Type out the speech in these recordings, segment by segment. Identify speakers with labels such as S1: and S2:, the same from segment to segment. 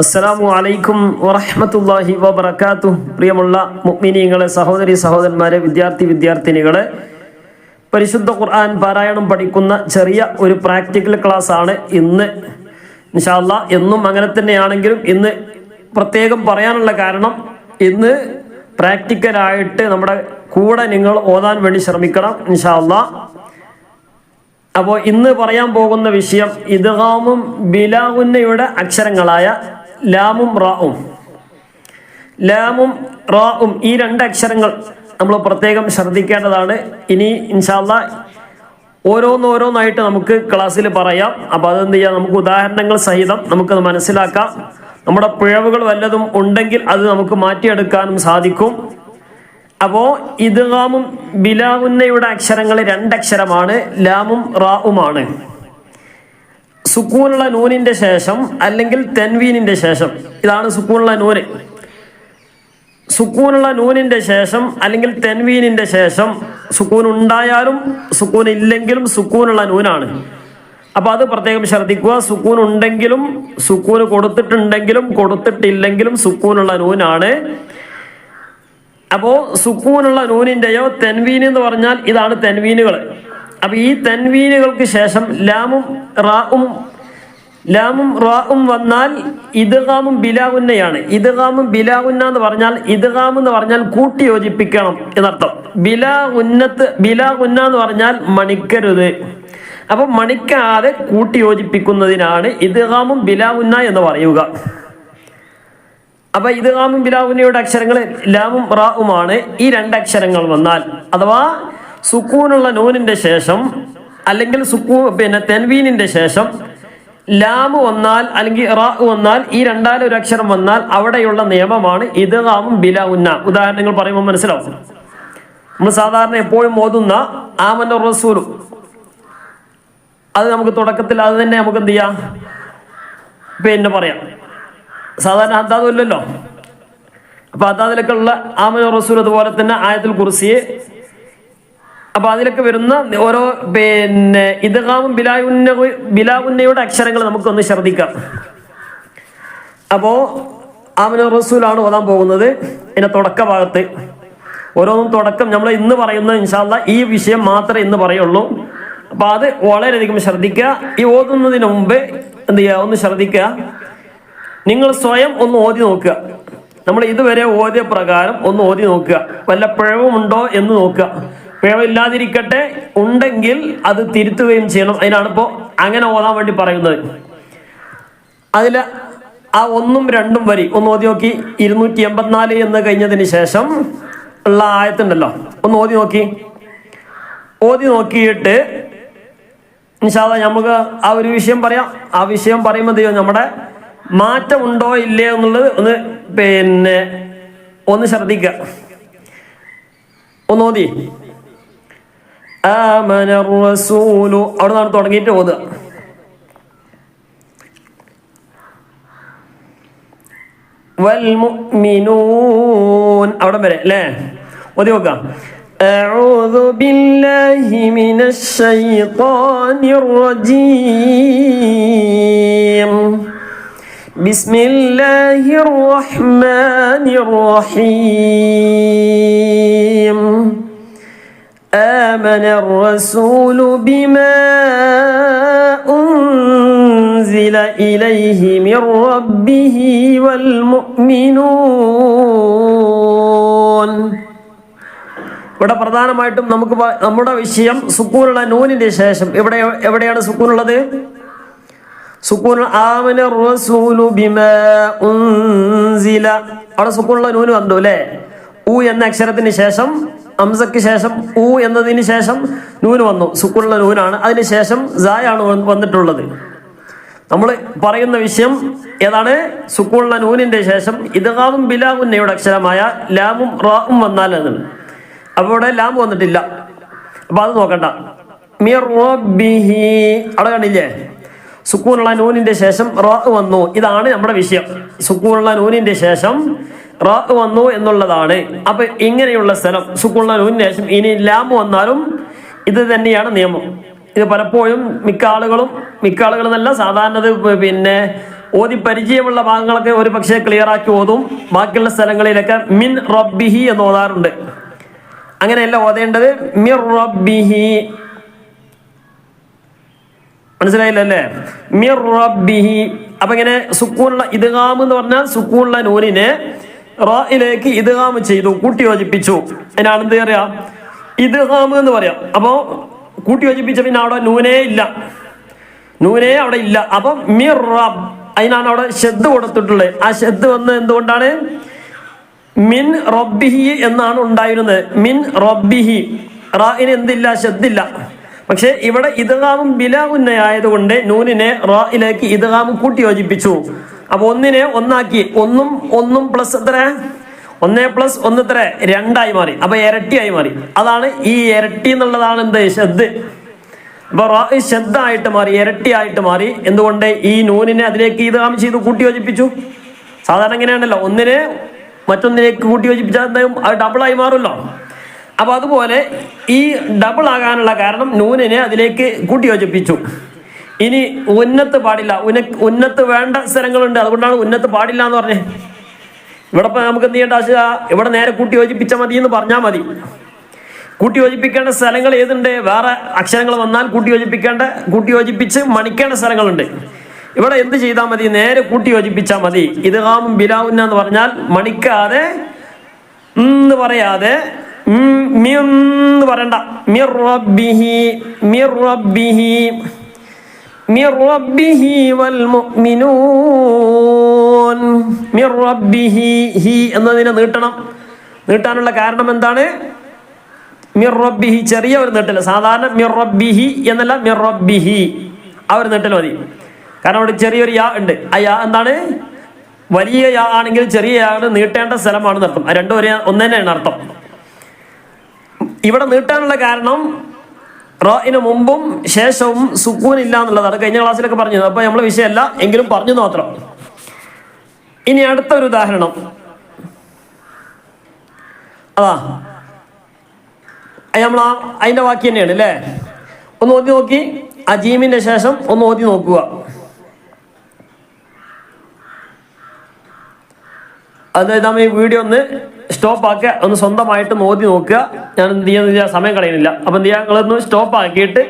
S1: അസ്സലാമു അലൈക്കും വറഹ്മത്തുള്ളാഹി വബറകാതുഹു. പ്രിയമുള്ള മുഅ്മിനീങ്ങളെ, സഹോദരി സഹോദരന്മാരെ, വിദ്യാർത്ഥിനികളെ, പരിശുദ്ധ ഖുർആൻ പാരായണം പഠിക്കുന്ന ചെറിയ ഒരു പ്രാക്ടിക്കൽ ക്ലാസ് ആണ് ഇന്ന്. ഇൻഷാ അല്ലാഹ് എന്നും അങ്ങനെ തന്നെയാണെങ്കിലും ഇന്ന് പ്രത്യേകം പറയാനുള്ള കാരണം, ഇന്ന് പ്രാക്ടിക്കലായിട്ട് നമ്മുടെ കൂടെ നിങ്ങൾ ഓതാൻ വേണ്ടി ശ്രമിക്കണം ഇൻഷാ അല്ലാഹ്. അപ്പോൾ ഇന്ന് പറയാൻ പോകുന്ന വിഷയം ഇദ്ഗാമും ബിലാഗുന്നയുടെ അക്ഷരങ്ങളായ ലാമും റാഉം ഈ രണ്ട് അക്ഷരങ്ങൾ നമ്മൾ പ്രത്യേകം ശ്രദ്ധിക്കേണ്ടതാണ്. ഇനി ഇൻഷാ അല്ലാഹ് ഓരോന്നായിട്ട് നമുക്ക് ക്ലാസ്സിൽ പറയാം. അപ്പോൾ അതെന്ത് ചെയ്യാം, നമുക്ക് ഉദാഹരണങ്ങൾ സഹിതം നമുക്കത് മനസ്സിലാക്കാം. നമ്മുടെ പിഴവുകൾ വല്ലതും ഉണ്ടെങ്കിൽ അത് നമുക്ക് മാറ്റിയെടുക്കാനും സാധിക്കും. അപ്പോൾ ഇദ്ഗാമും ബിലാഗുന്നയുടെ അക്ഷരങ്ങൾ രണ്ടക്ഷരമാണ്, ലാമും റാഉമാണ്. സുക്കൂനുള്ള നൂനിന്റെ ശേഷം അല്ലെങ്കിൽ തെൻവീനിന്റെ ശേഷം, ഇതാണ് സുക്കൂനുള്ള നൂന്. സുക്കൂനുള്ള നൂനിന്റെ ശേഷം അല്ലെങ്കിൽ തെൻവീനിന്റെ ശേഷം സുക്കൂൻ ഉണ്ടായാലും സുക്കൂൻ ഇല്ലെങ്കിലും സുക്കൂനുള്ള നൂനാണ്. അപ്പൊ അത് പ്രത്യേകം ശ്രദ്ധിക്കുക. സുക്കൂൻ ഉണ്ടെങ്കിലും സുക്കൂന് കൊടുത്തിട്ടുണ്ടെങ്കിലും കൊടുത്തിട്ടില്ലെങ്കിലും സുക്കൂനുള്ള നൂനാണ്. അപ്പോ സുക്കൂനുള്ള നൂനിന്റെയോ തെൻവീൻ എന്ന് പറഞ്ഞാൽ ഇതാണ് തെൻവീനുകൾ. അപ്പൊ ഈ തെൻവീനുകൾക്ക് ശേഷം ലാമും റാഉം വന്നാൽ ഇദ്ഗാമും ബിലാഗുന്നയാണ്. ഇദ്ഗാമും ബിലാഗുന്ന എന്ന് പറഞ്ഞാൽ, ഇദ്ഗാം എന്ന് പറഞ്ഞാൽ കൂട്ടി യോജിപ്പിക്കണം എന്നർത്ഥം. ബിലാഗുന്ന എന്ന് പറഞ്ഞാൽ മണിക്കരുത്. അപ്പൊ മണിക്കാതെ കൂട്ടി യോജിപ്പിക്കുന്നതിനാണ് ഇദ്ഗാമും ബിലാഗുന്ന എന്ന് പറയുക. അപ്പൊ ഇദ്ഗാമും ബിലാഗുന്നയുടെ അക്ഷരങ്ങൾ ലാമും റാഉമാണ്. ഈ രണ്ടക്ഷരങ്ങൾ വന്നാൽ, അഥവാ സുക്കൂനുള്ള നൂനിന്റെ ശേഷം അല്ലെങ്കിൽ തെൻവീനിന്റെ ശേഷം ലാമ് വന്നാൽ അല്ലെങ്കിൽ റാഉ വന്നാൽ, ഈ രണ്ടാലൊരു അക്ഷരം വന്നാൽ അവിടെയുള്ള നിയമമാണ് ഇദ്ഗാമും ബിലാഗുന്ന. ഉദാഹരണങ്ങൾ പറയുമ്പോൾ മനസ്സിലാവും. നമ്മൾ സാധാരണ എപ്പോഴും ഓതുന്ന ആമന റസൂലു, അത് നമുക്ക് തുടക്കത്തിൽ അത് തന്നെ നമുക്ക് എന്ത് ചെയ്യാം, പറയാം. സാധാരണ അതാദില്ലല്ലോ. അപ്പൊ അതാദിലൊക്കെ ഉള്ള ആമന റസൂൽ, അതുപോലെ തന്നെ ആയത്തുൽ കുർസി, അപ്പൊ അതിലൊക്കെ വരുന്ന ഓരോ ഇദ്ഗാമും ബിലാഗുന്നയുടെ അക്ഷരങ്ങൾ നമുക്കൊന്ന് ശ്രദ്ധിക്കാം. അപ്പോ ആമന റസൂലാണ് ഓതാൻ പോകുന്നത്. ഇതിന്റെ തുടക്ക ഭാഗത്ത് ഓരോന്നും തുടക്കം നമ്മൾ ഇന്ന് പറയുന്ന ഇൻഷാ അല്ലാഹ് ഈ വിഷയം മാത്രമേ ഇന്ന് പറയുള്ളൂ. അപ്പൊ അത് വളരെയധികം ശ്രദ്ധിക്കുക. ഈ ഓതുന്നതിന് മുമ്പ് എന്ത് ചെയ്യുക, ഒന്ന് ശ്രദ്ധിക്കുക. നിങ്ങൾ സ്വയം ഒന്ന് ഓതി നോക്കുക. നമ്മൾ ഇതുവരെ ഓതിയ പ്രകാരം ഒന്ന് ഓതി നോക്കുക. വല്ല പിഴവുമുണ്ടോ എന്ന് നോക്കുക. പിഴവില്ലാതിരിക്കട്ടെ, ഉണ്ടെങ്കിൽ അത് തിരുത്തുകയും ചെയ്യണം. അതിനാണ് ഇപ്പോൾ അങ്ങനെ ഓതാൻ വേണ്ടി പറയുന്നത്. അതിൽ ആ 1ഉം 2ഉം വരി ഒന്ന് ഓതി നോക്കി. 284 എന്ന് കഴിഞ്ഞതിന് ശേഷം ഉള്ള ആയത്തുണ്ടല്ലോ, ഒന്ന് ഓതി നോക്കി. ഓതി നോക്കിയിട്ട് ഇൻഷാ അല്ലാഹ് നമുക്ക് ആ ഒരു വിഷയം പറയാം. ആ വിഷയം പറയുമ്പോൾ നമ്മുടെ മാറ്റം ഉണ്ടോ ഇല്ലയോ എന്നുള്ളത് ഒന്ന് ശ്രദ്ധിക്കുക. ഒന്ന് ഓതി. ആമന റസൂലു, അവിടെ നിന്നാണ് തുടങ്ങിയിട്ട് ഓതുക. വൽ മുഅ്മിനൂൻ, അവിടെ വരെ അല്ലേ, ഓതി നോക്കാം. أعوذ بالله من الشيطان الرجيم بسم الله الرحمن الرحيم آمن الرسول بما أنزل إليه من ربه والمؤمنون. ഇവിടെ പ്രധാനമായിട്ടും നമുക്ക് നമ്മുടെ വിഷയം സുക്കൂനുള്ള നൂനിന്റെ ശേഷം എവിടെയാണ് സുക്കൂനുള്ളത്? സുക്കൂൻ ആമന റസൂലു ബിമാ ഉൻസില, അവിടെ സുക്കൂനുള്ള നൂന് വന്നു അല്ലേ. ഉ എന്ന അക്ഷരത്തിന് ശേഷം, ഹംസക്ക് ശേഷം ഉ എന്നതിന് ശേഷം നൂന് വന്നു. സുക്കൂനുള്ള നൂനാണ്. അതിന് ശേഷം സായാണ് വന്നിട്ടുള്ളത്. നമ്മൾ പറയുന്ന വിഷയം ഏതാണ്? സുക്കൂനുള്ള നൂനിന്റെ ശേഷം ഇദ്ഗാമും ബിലാഗുന്നയുടെ അക്ഷരമായ ലാമും റാഉം വന്നാൽ എന്നാണ്. അപ്പൊ ഇവിടെ ലാം വന്നിട്ടില്ല. അപ്പൊ അത് നോക്കണ്ട. മിർ റബ്ബിഹി, അവിടെ കണ്ടില്ലേ, സുക്കൂനുള്ള നൂനിന്റെ ശേഷം റാഉ വന്നു. ഇതാണ് നമ്മുടെ വിഷയം. സുക്കൂനുള്ള നൂനിന്റെ ശേഷം റാഉ വന്നു എന്നുള്ളതാണ്. അപ്പൊ ഇങ്ങനെയുള്ള സ്ഥലം സുക്കൂനുള്ള നൂനിന് ശേഷം ഇനി ലാം വന്നാലും ഇത് തന്നെയാണ് നിയമം. ഇത് പലപ്പോഴും മിക്ക ആളുകളെന്നല്ല, സാധാരണ ഓതി പരിചയമുള്ള ഭാഗങ്ങളൊക്കെ ഒരു പക്ഷേ ക്ലിയർ ആക്കി ഓതും. ബാക്കിയുള്ള സ്ഥലങ്ങളിലൊക്കെ മിൻ റബ്ബിഹി എന്ന് ഓതാറുണ്ട്. അങ്ങനെയല്ല ഓതേണ്ടത്, മിർ റബ്ബിഹി. മനസ്സിലായില്ലല്ലേ? മിർ റബ്ബിഹി. അപ്പൊ ഇങ്ങനെ സുക്കൂനുള്ള ഇദ്ഗാം എന്ന് പറഞ്ഞാൽ സുക്കൂനുള്ള നൂനിനെ റായിലേക്ക് ഇദ്ഗാം ചെയ്തു, കൂട്ടി യോജിപ്പിച്ചു. അതിനാണ് എന്ത് പറയാ? ഇദ്ഗാം എന്ന് പറയാം. അപ്പോ കൂട്ടി യോജിപ്പിച്ച പിന്നെ അവിടെ നൂനേ ഇല്ല, നൂനേ അവിടെ ഇല്ല. അപ്പൊ മിർ റബ്, അതിനാണ് അവിടെ ഷദ് കൊടുത്തിട്ടുള്ളത്. ആ ഷദ് വന്ന് എന്തുകൊണ്ടാണ്? മിൻ റബ്ബിഹി എന്നാണ് ഉണ്ടായിരുന്നത്. മിൻ റബ്ബിഹി. റായിന് എന്തില്ല? ഷദ്ദില്ല. പക്ഷെ ഇവിടെ ഇദ്ഗാമും ബിലാ ഗുന്ന ആയതുകൊണ്ട് നൂനിനെ റായിലേക്ക് ഇദ്ഗാം കൂട്ടി യോജിപ്പിച്ചു. അപ്പൊ ഒന്നിനെ ഒന്നാക്കി, ഒന്നും പ്ലസ് എത്ര? 1+1 എത്ര? 2 മാറി. അപ്പൊ ഇരട്ടിയായി മാറി. അതാണ് ഈ ഇരട്ടി എന്നുള്ളതാണ് എന്ത്? ഷദ്. അപ്പൊ റായി ഷദ്ദായിട്ട് മാറി, ഇരട്ടിയായിട്ട് മാറി. എന്തുകൊണ്ട്? ഈ നൂനിനെ അതിലേക്ക് ഇദ്ഗാം ചെയ്തു കൂട്ടി യോജിപ്പിച്ചു. സാധാരണ എങ്ങനെയാണല്ലോ, ഒന്നിനെ മറ്റൊന്നിലേക്ക് കൂട്ടി യോജിപ്പിച്ചാൽ അത് ഡബിളായി മാറുമല്ലോ. അപ്പൊ അതുപോലെ ഈ ഡബിൾ ആകാനുള്ള കാരണം നൂനിനെ അതിലേക്ക് കൂട്ടി യോജിപ്പിച്ചു. ഇനി ഉന്നത്ത് പാടില്ല, ഉന്നത്ത് വേണ്ട സ്ഥലങ്ങളുണ്ട്, അതുകൊണ്ടാണ് ഉന്നത്ത് പാടില്ല എന്ന് പറഞ്ഞേ. ഇവിടെ ഇപ്പൊ നമുക്ക് എന്ത് ചെയ്യേണ്ട ആവശ്യമില്ല, ഇവിടെ നേരെ കൂട്ടി യോജിപ്പിച്ചാൽ മതി എന്ന് പറഞ്ഞാൽ മതി. കൂട്ടി യോജിപ്പിക്കേണ്ട സ്ഥലങ്ങൾ ഏതുണ്ട്? വേറെ അക്ഷരങ്ങൾ വന്നാൽ കൂട്ടി യോജിപ്പിച്ച് മണിക്കേണ്ട സ്ഥലങ്ങളുണ്ട്. ഇവിടെ എന്ത് ചെയ്താൽ മതി? നേരെ കൂട്ടി യോജിപ്പിച്ചാൽ മതി. ഇദ്ഗാമും ബിലാ ഗുന്ന എന്ന് പറഞ്ഞാൽ മണിക്കാതെ എന്ന് പറയാതെ എന്ന് പറയണ്ട. മിർ റബ്ബിഹി, മിർ റബ്ബിഹി, മിർ റബ്ബിഹി വൽ മുഅ്മിനൂൻ. മിർ റബ്ബിഹി, ഹി എന്നതിനെ നീട്ടണം. നീട്ടാനുള്ള കാരണം എന്താണ്? മിർ റബ്ബിഹി ചെറിയ ഒരു നീട്ടൽ. സാധാരണ മിർ റബ്ബിഹി എന്നല്ല, മിർ റബ്ബിഹി ആ ഒരു നീട്ടൽ മതി. കാരണം അവിടെ ചെറിയൊരു യാ ഉണ്ട്. ആ യാ എന്താണ്? വലിയ യാ ആണെങ്കിൽ ചെറിയ യാ നീട്ടേണ്ട സ്ഥലമാണെന്ന് അർത്ഥം. രണ്ടും ഒന്ന് തന്നെയാണ് അർത്ഥം. ഇവിടെ നീട്ടാനുള്ള കാരണം റായിന് മുമ്പും ശേഷവും സുക്കൂൻ ഇല്ല എന്നുള്ളതാണ്. കഴിഞ്ഞ ക്ലാസ്സിലൊക്കെ പറഞ്ഞത്. അപ്പൊ നമ്മളെ വിഷയമല്ല, എങ്കിലും പറഞ്ഞു മാത്രം. ഇനി അടുത്തൊരു ഉദാഹരണം. അതാ നമ്മൾ അതിന്റെ വാക്ക് തന്നെയാണ് അല്ലേ? ഒന്ന് ഓതി നോക്കി. അജീമിന്റെ ശേഷം ഒന്ന് ഓതി നോക്കുക. അതായത് നമ്മൾ ഈ വീഡിയോ ഒന്ന് സ്റ്റോപ്പ് ആക്കുക, ഒന്ന് സ്വന്തമായിട്ട് ഓതി നോക്കുക. ഞാൻ എന്ത് ചെയ്യുന്നില്ല, സമയം കളയുന്നില്ല. അപ്പൊ എന്ത് ചെയ്യുക, നിങ്ങളൊന്ന് സ്റ്റോപ്പ് ആക്കിയിട്ട്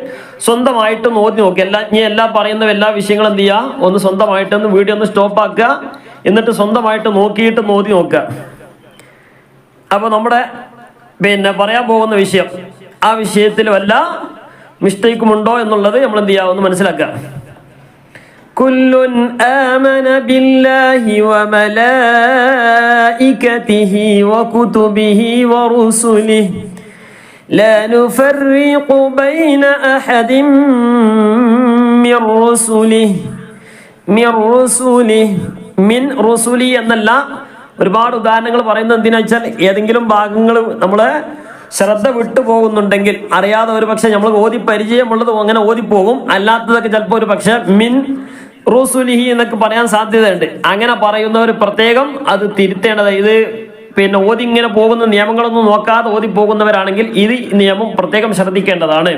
S1: സ്വന്തമായിട്ട് ഓതി നോക്കുക. എല്ലാം പറയുന്ന എല്ലാ വിഷയങ്ങളും എന്ത് ചെയ്യുക, ഒന്ന് സ്വന്തമായിട്ടൊന്ന് വീഡിയോ ഒന്ന് സ്റ്റോപ്പ് ആക്കുക. എന്നിട്ട് സ്വന്തമായിട്ട് നോക്കിയിട്ട് ഓതി നോക്കുക. അപ്പൊ നമ്മുടെ പറയാൻ പോകുന്ന വിഷയം, ആ വിഷയത്തിൽ വല്ല മിസ്റ്റേക്കും ഉണ്ടോ എന്നുള്ളത് നമ്മൾ എന്ത് ചെയ്യുക, ഒന്ന് മനസ്സിലാക്കുക. കുല്ലുൻ ആമന ബില്ലാഹി വമലായികതിഹി വകുതുബിഹി വറുസുലിഹി ലാ നുഫർരിഖു ബൈന അഹദിൻ മിർ റുസുലിഹി എന്നല്ല. ഒരുപാട് ഉദാഹരണങ്ങൾ പറയുന്നത് എന്തിനാ വെച്ചാൽ, ഏതെങ്കിലും ഭാഗങ്ങൾ നമ്മള് ശ്രദ്ധ വിട്ടു പോകുന്നുണ്ടെങ്കിൽ അറിയാതെ ഒരു പക്ഷെ നമ്മൾ ഓതി പരിചയമുള്ളത് അങ്ങനെ ഓതിപ്പോകും. അല്ലാത്തതൊക്കെ ചിലപ്പോൾ ഒരു പക്ഷെ മിൻ റുസുലിഹി എന്നൊക്കെ പറയാൻ സാധ്യതയുണ്ട്. അങ്ങനെ പറയുന്നവർ പ്രത്യേകം അത് തിരുത്തേണ്ടത്. ഇത് ഓതി ഇങ്ങനെ പോകുന്ന നിയമങ്ങളൊന്നും നോക്കാതെ ഓതി പോകുന്നവരാണെങ്കിൽ ഇത് നിയമം പ്രത്യേകം ശ്രദ്ധിക്കേണ്ടതാണ്.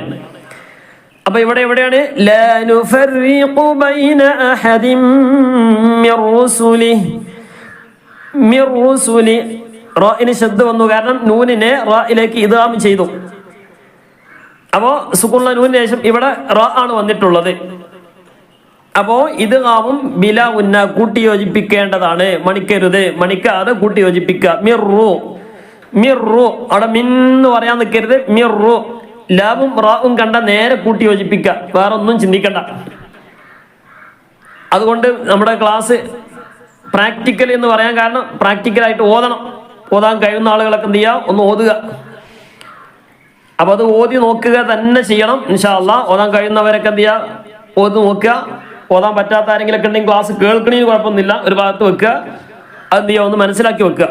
S1: അപ്പൊ ഇവിടെ എവിടെയാണ് ലാ നുഫർരിഖു ബൈന അഹദിൻ മിർ റുസുലി. റാഇന് ശബ്ദ വന്നു, കാരണം നൂനിനെ റായിലേക്ക് ഇദ്ഗാം ചെയ്തു. അപ്പോ സുക്കൂനുള്ള നൂനിന് ശേഷം ഇവിടെ റാ ആണ് വന്നിട്ടുള്ളത്. അപ്പോ ഇദ്ഗാമും ബിലാ ഗുന്ന കൂട്ടി യോജിപ്പിക്കേണ്ടതാണ്. മണിക്കരുത്, മണിക്കാതെ കൂട്ടി യോജിപ്പിക്കുക. മിർറു അവിടെ മിന്ന് പറയാൻ നിൽക്കരുത്. മിർറു ലാവും റാവും കണ്ട നേരെ കൂട്ടി യോജിപ്പിക്കുക, വേറെ ഒന്നും ചിന്തിക്കണ്ട. അതുകൊണ്ട് നമ്മുടെ ക്ലാസ് പ്രാക്ടിക്കൽ എന്ന് പറയാൻ കാരണം പ്രാക്ടിക്കലായിട്ട് ഓതാൻ കഴിയുന്ന ആളുകളൊക്കെ എന്ത് ചെയ്യുക, ഒന്ന് ഓതുക. അപ്പൊ അത് ഓതി നോക്കുക തന്നെ ചെയ്യണം ഇൻഷാ അല്ലാഹ്. ഓതാൻ കഴിയുന്നവരൊക്കെ എന്ത് ചെയ്യുക, ഓതി നോക്കുക. ഓതാൻ പറ്റാത്ത ആരെങ്കിലൊക്കെ ഉണ്ടെങ്കിൽ ക്ലാസ് കേൾക്കണേന് കുഴപ്പമൊന്നുമില്ല, ഒരു ഭാഗത്ത് വെക്കുക. അത് എന്ത് ചെയ്യുക, ഒന്ന് മനസ്സിലാക്കി വെക്കുക.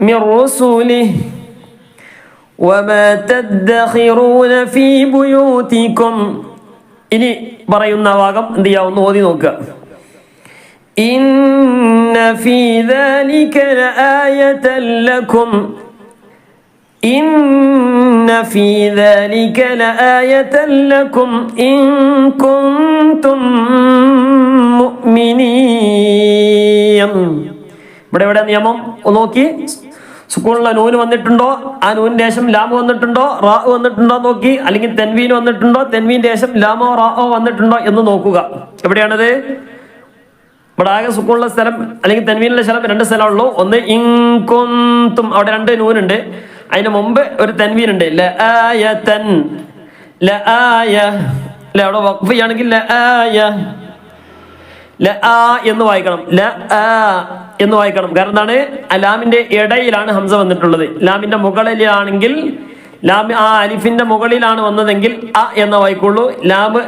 S1: മിർ റസൂലിഹി വമാ തദ്ഖിറൂന ഫീ ബുയൂതികും. ഇനി പറയുന്ന ഭാഗം എന്ത് ചെയ്യുക, ഒന്ന് ഓതി നോക്കുക. ഇന്ന ഫീ ദാലിക ലആയതൻ ലക്കും. ഇന്ന ഫീ ദാലിക ലആയതൻ ലക്കും ഇൻ കുൻതും മുഅ്മിനീൻ. ഇവിടെ നിയമം നോക്കി, സുക്കൂണിലെ നൂന് വന്നിട്ടുണ്ടോ, ആ നൂനിന്റെ ശേഷം ലാമ് വന്നിട്ടുണ്ടോ, റാ വന്നിട്ടുണ്ടോ നോക്കി, അല്ലെങ്കിൽ തെൻവീൻ വന്നിട്ടുണ്ടോ, തെൻവീന്റെ ശേഷം ലാമോ റാഓ വന്നിട്ടുണ്ടോ എന്ന് നോക്കുക. എവിടെയാണത്? ഇവിടെ ആകെ സുക്കൂണിലെ സ്ഥലം അല്ലെങ്കിൽ തെൻവീനിലെ സ്ഥലം രണ്ട് സ്ഥലമുള്ളൂ. ഒന്ന് ഇൻകുന്തും, അവിടെ രണ്ട് നൂനുണ്ട്, അതിന് മുമ്പ് ഒരു തെൻവീൻ ഉണ്ട്. ലആയതൻ, ലആയ, അവിടെ വഖഫ് ചെയ്യുകയാണെങ്കിൽ ലആയ, ലആ എന്ന് വായിക്കണം, ലആ എന്ന് വായിക്കണം. കാരണം എന്താണ്? ലാമിന്റെ ഇടയിലാണ് ഹംസ വന്നിട്ടുള്ളത്. ലാമിന്റെ മുകളിലാണെങ്കിൽ ആ അലിഫിന്റെ മുകളിലാണ് വന്നതെങ്കിൽ അ എന്ന് വായിക്കുള്ളൂ. ലാമ്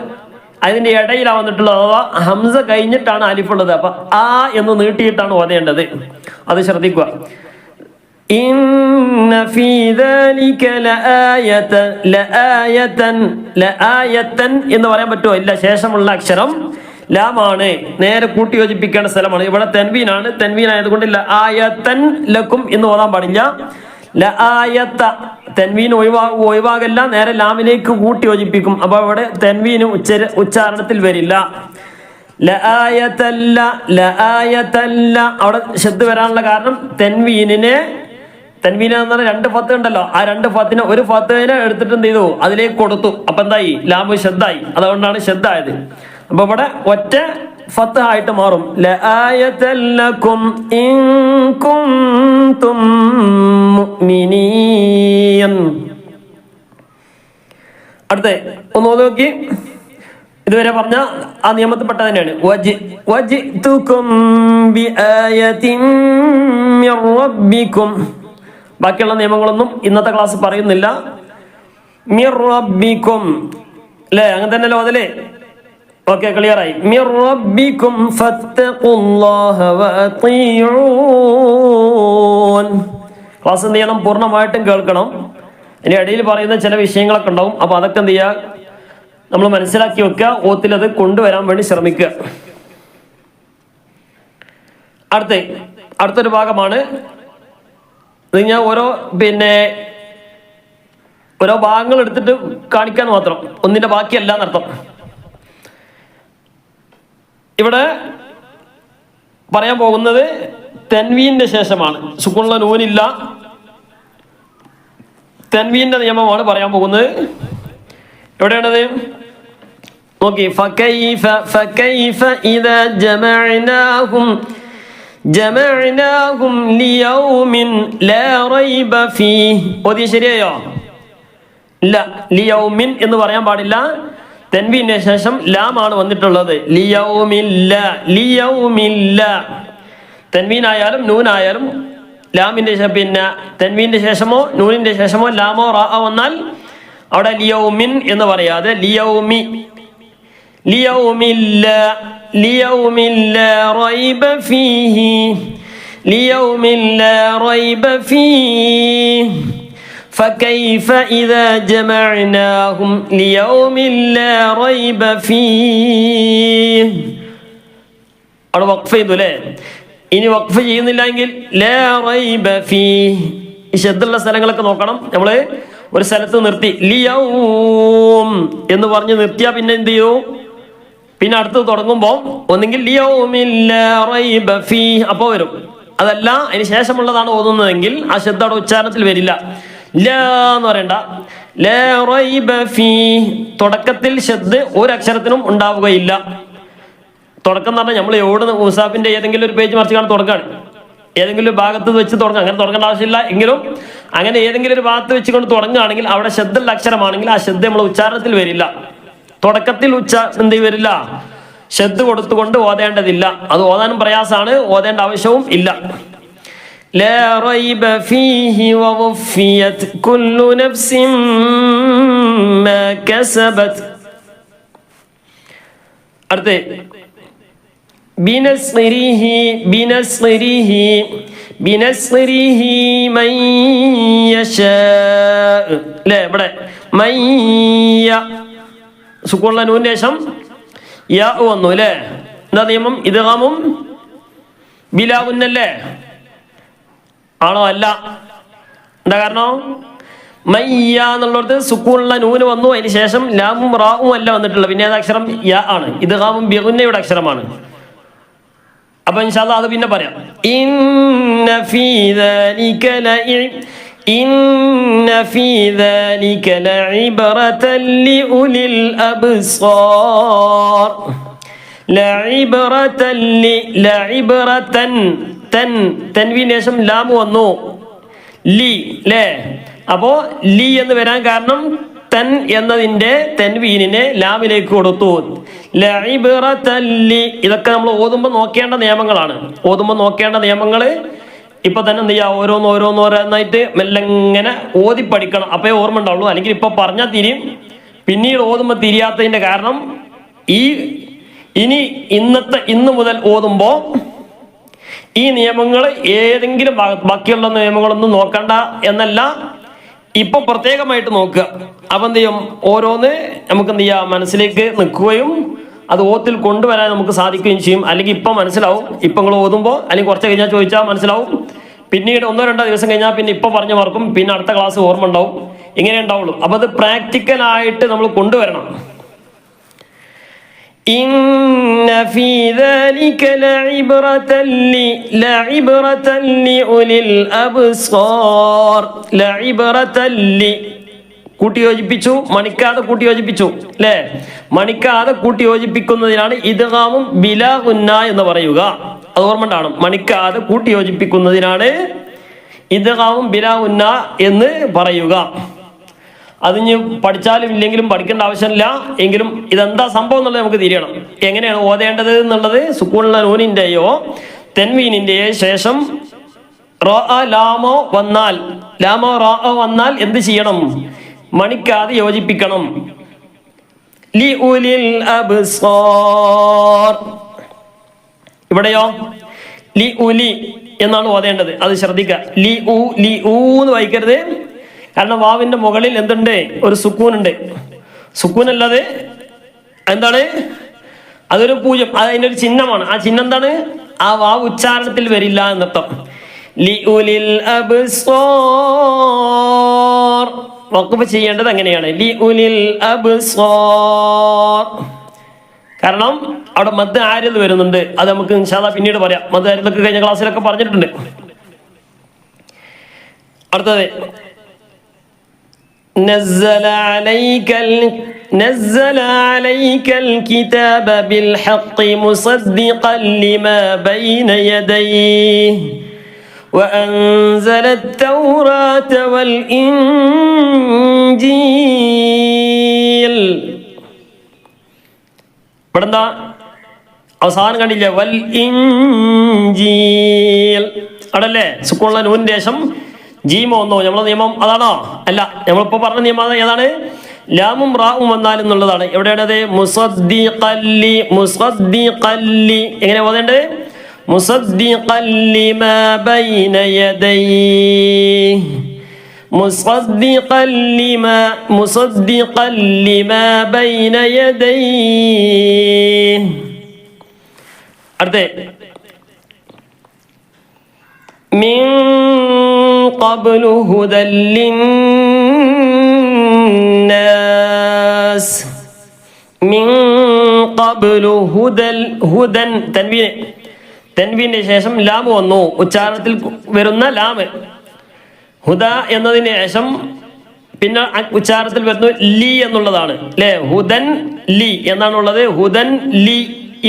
S1: അതിന്റെ ഇടയിലാണ് വന്നിട്ടുള്ളത്, അഥവാ ഹംസ കഴിഞ്ഞിട്ടാണ് അലിഫ് ഉള്ളത്. അപ്പൊ ആ എന്ന് നീട്ടിയിട്ടാണ് ഓതേണ്ടത്. അത് ശ്രദ്ധിക്കുക. ഇന്ന ഫീ ദാലിക ലആയതൻ എന്ന് പറയാൻ പറ്റുമോ? ഇല്ല. ശേഷമുള്ള അക്ഷരം ലാമാണ്, നേരെ കൂട്ടി യോജിപ്പിക്കേണ്ട സ്ഥലമാണ്. ഇവിടെ തെൻവീനാണ്, തെൻവീൻ ആയതുകൊണ്ട് ലആയതൻ ലക്കും എന്ന് ഓതാൻ പാടില്ല. ലആയത, തെൻവീൻ ഒഴിവാകല്ല, നേരെ ലാമിലേക്ക് കൂട്ടി യോജിപ്പിക്കും. അപ്പൊ അവിടെ തെൻവീന് ഉച്ചാരണത്തിൽ വരില്ല. ലആയതല്ല, ലആയതല്ല, അവിടെ ശബ്ദ വരാനുള്ള കാരണം തെൻവീൻ എന്ന് പറഞ്ഞാൽ രണ്ട് ഫത്ത് ഉണ്ടല്ലോ, ആ രണ്ട് ഫത്തിന് ഒരു ഫത്തിനെ എടുത്തിട്ട് എന്ത് ചെയ്തു? അതിലേക്ക് കൊടുത്തു. അപ്പൊ എന്തായി? ലാമ് ശബ്ദായി. അതുകൊണ്ടാണ് ശബ്ദായത്. അപ്പൊ ഇവിടെ ഒറ്റ ഫത്ത് ആയിട്ട് മാറും. ലആയതൻ ലക്കും ഇൻ കുൻതും മുഅ്മിനീൻ. അടുത്ത ഒന്ന് നോക്കി, ഇതുവരെ പറഞ്ഞ ആ നിയമത്തിൽപ്പെട്ട തന്നെയാണ്. വജിതുകും ബിആയതിൻ മിർ റബ്ബികും. ബാക്കിയുള്ള നിയമങ്ങളൊന്നും ഇന്നത്തെ ക്ലാസ് പറയുന്നില്ല. മിർ റബ്ബികും, അല്ലേ? അങ്ങനെ തന്നെ ഓതല്ലേ? ഓക്കെ, ക്ലിയർ ആയി. മിർ റബ്ബികും ഫത്തഖുല്ലാഹ വഅതീഊൻ. ക്ലാസ് എന്ത് ചെയ്യണം? പൂർണ്ണമായിട്ടും കേൾക്കണം. ഇനി ഇടയിൽ പറയുന്ന ചില വിഷയങ്ങളൊക്കെ ഉണ്ടാവും. അപ്പൊ അതൊക്കെ എന്ത് ചെയ്യുക? നമ്മൾ മനസ്സിലാക്കി വെക്കുക, ഓത്തിലത് കൊണ്ടുവരാൻ വേണ്ടി ശ്രമിക്കുക. അടുത്തൊരു ഭാഗമാണ്. ഇത് ഞാൻ ഓരോ ഭാഗങ്ങൾ എടുത്തിട്ട് കാണിക്കാൻ മാത്രം, ഒന്നിന്റെ ബാക്കിയല്ല എന്നർത്ഥം. ഇവിടെ പറയാൻ പോകുന്നത് തെൻവീന്റെ ശേഷമാണ്. സുക്കൂണിലെ നൂനില്ല, തെൻവീന്റെ നിയമമാണ് പറയാൻ പോകുന്നത്. എവിടെയാണത് നോക്കി. ഫകൈഫ ഇദാ ജമഅനാഹും ലിയൗമിൻ ലാ റൈബ ഫീഹി. ഓതി ശരിയായോ? ഇല്ല, ലിയൗമിൻ എന്ന് പറയാൻ പാടില്ല. തെൻവീന്റെ ശേഷം ലാമാണ് വന്നിട്ടുള്ളത്. ലിയൗമില്ല, ലിയൗമില്ല. തെൻവീനായാലും നൂനായാലും ലാമിന്റെ തെൻവീന്റെ ശേഷമോ നൂനിന്റെ ശേഷമോ ലാമോ റാ വന്നാൽ അവിടെ ലിയൗമിൻ എന്ന് പറയാതെ ലിയൗമി, ലിയൗമില്ല, ലിയൗമില്ല റൈബ ഫീഹി, ലിയൗമില്ല റൈബ ഫീഹി. فكيف إذا جمعناهم ليوم لا ريب فيه. അവിടെ വഖഫ് ചെയ്തു അല്ലേ? ഇനി വഖഫ് ചെയ്യുന്നില്ലെങ്കിൽ ലാ റൈബ ഫീഹി. ഈ ശബ്ദമുള്ള സ്ഥലങ്ങളൊക്കെ നോക്കണം. നമ്മള് ഒരു സ്ഥലത്ത് നിർത്തി ലിയൗം എന്ന് പറഞ്ഞ് നിർത്തിയാ പിന്നെ എന്ത് ചെയ്യൂ? പിന്നെ അടുത്ത് തുടങ്ങുമ്പോൾ ഒന്നെങ്കിൽ ലിയൗമിൽ ലാ റൈബ ഫീഹി അപ്പോ വരും. അതല്ല അതിന് ശേഷമുള്ളതാണ് ഓതുന്നതെങ്കിൽ ആ ശബ്ദം അവിടെ ഉച്ചാരണത്തിൽ വരില്ല. ലാ എന്ന് പറയണ്ട. ലാ റൈബ ഫീഹി. തുടക്കത്തിൽ ശബ്ദ ഒരു അക്ഷരത്തിനും ഉണ്ടാവുകയില്ല. തുടക്കം എന്ന് പറഞ്ഞാൽ നമ്മൾ എവിടെ മുസാഫിന്റെ ഏതെങ്കിലും ഒരു പേജ് മറിച്ച് കാണാൻ തുടങ്ങാണ്, ഏതെങ്കിലും ഒരു ഭാഗത്ത് വെച്ച് തുടങ്ങാം. അങ്ങനെ തുടങ്ങേണ്ട ആവശ്യമില്ല. എങ്കിലും അങ്ങനെ ഏതെങ്കിലും ഒരു ഭാഗത്ത് വെച്ചുകൊണ്ട് തുടങ്ങുകയാണെങ്കിൽ അവിടെ ശബ്ദമുള്ള അക്ഷരമാണെങ്കിൽ ആ ശബ്ദം നമ്മൾ ഉച്ചാരണത്തിൽ വരില്ല. തുടക്കത്തിൽ എന്ത് വരില്ല? ശബ്ദ കൊടുത്തുകൊണ്ട് ഓതേണ്ടതില്ല. അത് ഓതാനും പ്രയാസമാണ്, ഓതേണ്ട ആവശ്യവും ഇല്ല. ലാ റൈബ ഫീഹി വവഫിയത് കുല്ലു നഫ്സിൻ മാ കസബത്. അടുത്ത ബിനസ്രിഹി, ബിനസ്രിഹി, ബിനസ്രിഹി മൻ യശാ. അല്ലേ? ഇവിടെ മയ്യ സുക്കൂണിലെ നൂന്റെ ശേഷം യാ വന്നു അല്ലേ? എന്താ നിയമം? ഇദ്ഗാമും ബിലാ ഗുന്നല്ലേ? ആണോ? അല്ല. എന്താ കാരണം? മയ്യ എന്നുള്ളത് സുക്കൂനുള്ള നൂന് വന്നു, അതിന് ശേഷം ലാമും റാവും അല്ല വന്നിട്ടുള്ളത്. പിന്നെ ഏത് അക്ഷരം? യാ ആണ്. ഇദ്ഗാമും ബിഗുന്നയുടെ അക്ഷരമാണ്. അപ്പൊ ഇൻഷാ അല്ലാഹ് അത് പിന്നെ പറയാം. ഇന്ന ഫീ ദാലിക ലഇബ്റതൻ ലിഉലിൽ അബ്സാർ. ലഇബ്റതൻ തൻവീന് ശേഷം ലാം വന്നു, ലി ലേ. അപ്പോ ലി എന്ന് വരാൻ കാരണം തൻ എന്നതിന്റെ തെൻവീനിനെ ലാമിലേക്ക് കൊടുത്തു. ലഇബ്റതൻ ലി. ഇതൊക്കെ നമ്മൾ ഓതുമ്പോൾ നോക്കേണ്ട നിയമങ്ങളാണ്. ഓതുമ്പോൾ നോക്കേണ്ട നിയമങ്ങൾ ഇപ്പൊ തന്നെ എന്ത് ചെയ്യുക, ഓരോന്നോരോന്നായിട്ട് മെല്ലങ്ങനെ ഓതി പഠിക്കണം. അപ്പേ ഓർമ്മ ഉണ്ടാവുള്ളൂ. അല്ലെങ്കിൽ ഇപ്പൊ പറഞ്ഞാൽ തിരിയും, പിന്നീട് ഓതുമ്പോൾ തിരിയാത്തതിന്റെ കാരണം ഇന്ന് മുതൽ ഓതുമ്പോ ഈ നിയമങ്ങൾ ഏതെങ്കിലും ബാക്കിയുള്ള നിയമങ്ങളൊന്നും നോക്കണ്ട എന്നല്ല, ഇപ്പൊ പ്രത്യേകമായിട്ട് നോക്കുക. അപ്പൊ എന്ത് ചെയ്യും, ഓരോന്ന് നമുക്ക് എന്ത് ചെയ്യാം, മനസ്സിലേക്ക് നിൽക്കുകയും അത് ഓത്തിൽ കൊണ്ടുവരാൻ നമുക്ക് സാധിക്കുകയും ചെയ്യും. അല്ലെങ്കിൽ ഇപ്പൊ മനസ്സിലാവും, ഇപ്പൊ നിങ്ങൾ ഓതുമ്പോൾ, അല്ലെങ്കിൽ കുറച്ച് കഴിഞ്ഞാൽ ചോദിച്ചാൽ മനസ്സിലാവും. പിന്നീട് 1-2 ദിവസം കഴിഞ്ഞാൽ പിന്നെ ഇപ്പൊ പറഞ്ഞു മറക്കും, പിന്നെ അടുത്ത ക്ലാസ് ഓർമ്മ ഉണ്ടാവും. ഇങ്ങനെ ഉണ്ടാവുള്ളൂ. അപ്പൊ അത് പ്രാക്ടിക്കലായിട്ട് നമ്മൾ കൊണ്ടുവരണം. ഇന്ന ഫീ ദാലിക ലഇബ്റതൻ ലിഉലിൽ അബ്സാർ. ലഇബ്റതൻ ലി കൂട്ടി യോജിപ്പിച്ചു, മണിക്കാതെ കൂട്ടി യോജിപ്പിച്ചു അല്ലേ? മണിക്കാതെ കൂട്ടി യോജിപ്പിക്കുന്നതിനാണ് ഇദ്ഗാമും ബിലാ ഗുന്ന എന്ന് പറയുക. അത് ഓർമ്മ ഉണ്ടാവണം. മണിക്കാതെ കൂട്ടി യോജിപ്പിക്കുന്നതിനാണ് ഇദ്ഗാമും ബിലാ ഗുന്ന എന്ന് പറയുക. അതിന് പഠിച്ചാലും ഇല്ലെങ്കിലും പഠിക്കേണ്ട ആവശ്യമില്ല. എങ്കിലും ഇതെന്താ സംഭവം എന്നുള്ളത് നമുക്ക് തിരിയണം. എങ്ങനെയാണ് ഓതേണ്ടത് എന്നുള്ളത് സുക്കൂനുള്ള നൂനിന്റെയോ തെൻവീനിന്റെയോ ശേഷം ലാമോ വന്നാൽ എന്ത് ചെയ്യണം? മണിക്കാതെ യോജിപ്പിക്കണം. ലിഉലിൽ അബ്സാർ. ഇവിടെയോ ലിഉലി എന്നാണ് ഓതേണ്ടത്. അത് ശ്രദ്ധിക്കുക. ലിഉ എന്ന് വായിക്കരുത്. കാരണം വാവിന്റെ മുകളിൽ എന്തുണ്ട്? ഒരു സുക്കൂൻ ഉണ്ട്. സുക്കൂൻ അല്ലാതെ എന്താണ്? അതൊരു 0, അത് അതിൻ്റെ ഒരു ചിഹ്നമാണ്. ആ ചിഹ്നം എന്താണ്? ആ വാവ് ഉച്ചാരണത്തിൽ വരില്ല എന്നർത്ഥം. ലിഉലിൽ അബ്സാർ. വഖഫ് ചെയ്യേണ്ടത് അങ്ങനെയാണ്. ലിഉലിൽ അബ്സാർ. കാരണം അവിടെ മദ് ആരിദ് വരുന്നുണ്ട്. അത് നമുക്ക് ഇൻഷാ അല്ലാഹ് പിന്നീട് പറയാം. മദ് ആരിദൊക്കെ കഴിഞ്ഞ ക്ലാസ്സിലൊക്കെ പറഞ്ഞിട്ടുണ്ട്. അടുത്തത് نزل عليك الكتاب بالحق مصدقا لما بين يديه وأنزل التوراة والإنجيل. ഇവിടെന്താ അവസാനം കണ്ടില്ലേ? വൽ ഇൻജീൽ. അവിടല്ലേ സുക്കൂനുള്ള നൂനിന്റെ ശേഷം ജീമോ ഒന്നോ? നമ്മളെ നിയമം അതാണോ? അല്ല, നമ്മളിപ്പോ പറഞ്ഞ നിയമം ഏതാണ്? ലാമും റാവും വന്നാൽ എന്നുള്ളതാണ്. എവിടെയാണത്? മുസദ്ദിഖല്ലി. എങ്ങനെ ഓതേണ്ടത്? മുസദ്ദിഖല്ലിമാ ബൈന യദൈഹി. മുസദ്ദിഖല്ലിമാ ബൈന യദൈഹി. അടുത്ത മിൻ ഖബ്ലു ഹുദൽ ലിന്നാസ്. മിൻ ഖബ്ലു ഹുദൻ തൻവീന്റെ ശേഷം ലാം വന്നു. ഉച്ചാരണത്തിൽ വരുന്ന ലാമ് ഹുദ എന്നതിന് ശേഷം പിന്നെ ഉച്ചാരണത്തിൽ വരുന്നു ലി എന്നുള്ളതാണ് അല്ലെ? ഹുദൻ ലി എന്നാണുള്ളത്. ഹുദൻ ലി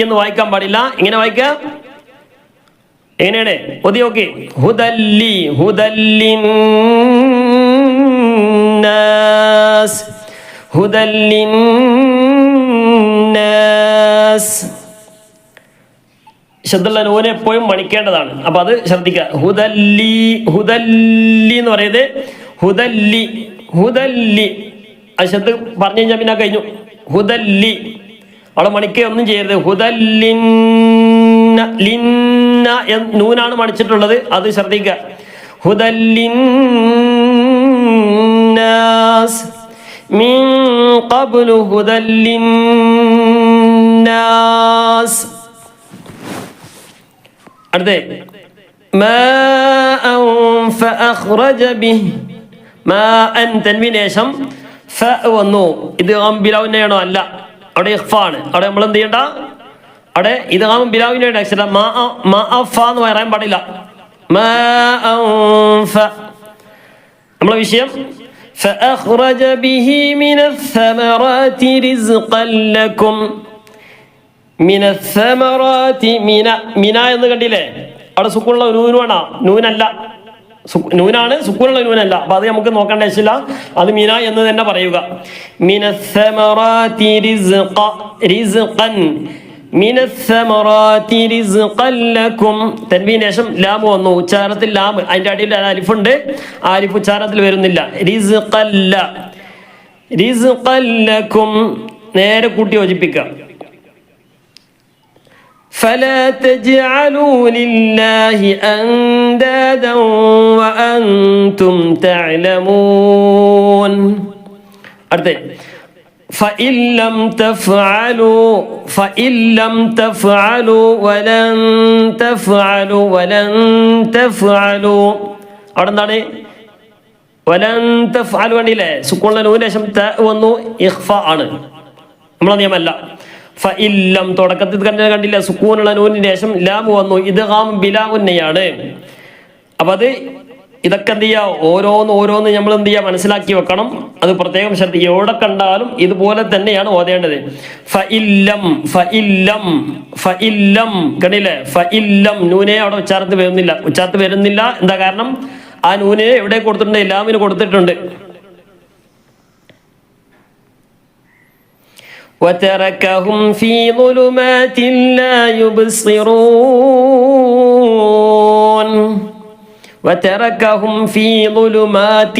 S1: എന്ന് വായിക്കാൻ പാടില്ല. ഇങ്ങനെ വായിക്കാം. എങ്ങനെയാണ്? ഓതി നോക്കി. ഹുദല്ലി ഹുദല്ലിന്നാസ്. ഹുദല്ലിന്നാസ്. ശബ്ദമുള്ള നൂനെ എപ്പോഴും മണിക്കേണ്ടതാണ്. അപ്പൊ അത് ശ്രദ്ധിക്കുക. ഹുദല്ലി എന്ന് പറയുന്നത് ഹുദല്ലി. ആ ശബ്ദം പറഞ്ഞു കഴിഞ്ഞാൽ പിന്നെ കഴിഞ്ഞു. ഹുദല്ലി അവിടെ മണിക്കുക ഒന്നും ചെയ്യരുത്. ലിന്ന നൂനാണ് മണിച്ചിട്ടുള്ളത്. അത് ശ്രദ്ധിക്കുക. ഹുദല്ലിന്നാസ് മിൻ ഖബ്ലു ഹുദല്ലിന്നാസ്. അടുത്ത മാഅൻ ഫഅഖ്റജ ബിഹി. മാ അൻ തൻവീനേശം ഫ വന്നു. ഇത് ബിലാവിനെയാണോ? അല്ല, അവിടെ ഇഖ്ഫ ആണ്. അവിടെ നമ്മൾ എന്ത് ചെയ്യണ്ട? അവിടെ ഇത് ബിലാവിന്റെ അക്ഷരം മാ ഫ എന്ന് പറയാൻ പാടില്ല. മാ ഫ നമ്മളെ വിഷയം فأخرج به من الثمرات رزقا لكم من الثمرات മിന എന്ന് കണ്ടില്ലേ? അവിടെ സുക്കൂനുള്ള നൂനാണ്, നൂനല്ല, നൂനാണ്, സുക്കൂനുള്ള നൂനല്ല. അപ്പൊ അത് നമുക്ക് നോക്കേണ്ട ആവശ്യമില്ല, അത് മിന എന്ന് തന്നെ പറയുക. മിന الثمرات റിസ്ഖൻ മിന الثمرات റിസ്ഖൻ ലക്കും. തൻവീന് ശേഷം ലാം വന്നു. ഉച്ചാരണത്തിൽ ലാം, അതിന്റെ അടിയിൽ അലിഫുണ്ട്, ആ അലിഫ് ഉച്ചാരണത്തിൽ വരുന്നില്ല. റിസ്ഖൻ ലക്കും നേരെ കൂട്ടി യോജിപ്പിക്കുക. فلا تجعلوا لله أندادا وأنتم تعلمون. അടുത്ത فإن لم تفعلوا ولن تفعلوا അവിടെ എന്താണ്? വലൻ തഫ്അലു കണ്ടില്ലേ? സുക്കൂനുള്ള നൂന് ശേഷം ത വന്നു, ഇഖ്ഫ ആണ്, നമ്മളെ നിയമമല്ല. ഫഇല്ലം തുടക്കത്തിൽ കണ്ടില്ല, സുക്കൂനുള്ള നൂനിന് ശേഷം ലാം വന്നു, ഇദ്ഗാം ബിലാ ഉന്നയാണ്. അപ്പൊ അത് ഇതൊക്കെ എന്ത് ചെയ്യുക? ഓരോന്ന് നമ്മൾ എന്ത് ചെയ്യുക? മനസ്സിലാക്കി വെക്കണം. അത് പ്രത്യേകം ശ്രദ്ധിക്കുക. എവിടെ കണ്ടാലും ഇതുപോലെ തന്നെയാണ് ഓതേണ്ടത്. ഫഇല്ലം കണ്ടില്ലേ? ഫഇല്ലം നൂനെ അവിടെ ഉച്ചാരത്ത് വരുന്നില്ല. എന്താ കാരണം? ആ നൂനെ എവിടെ കൊടുത്തിട്ടുണ്ട്? ലാമിന് കൊടുത്തിട്ടുണ്ട്. وتركهم في ظلمات لا يبصرون. وتركهم في ظلمات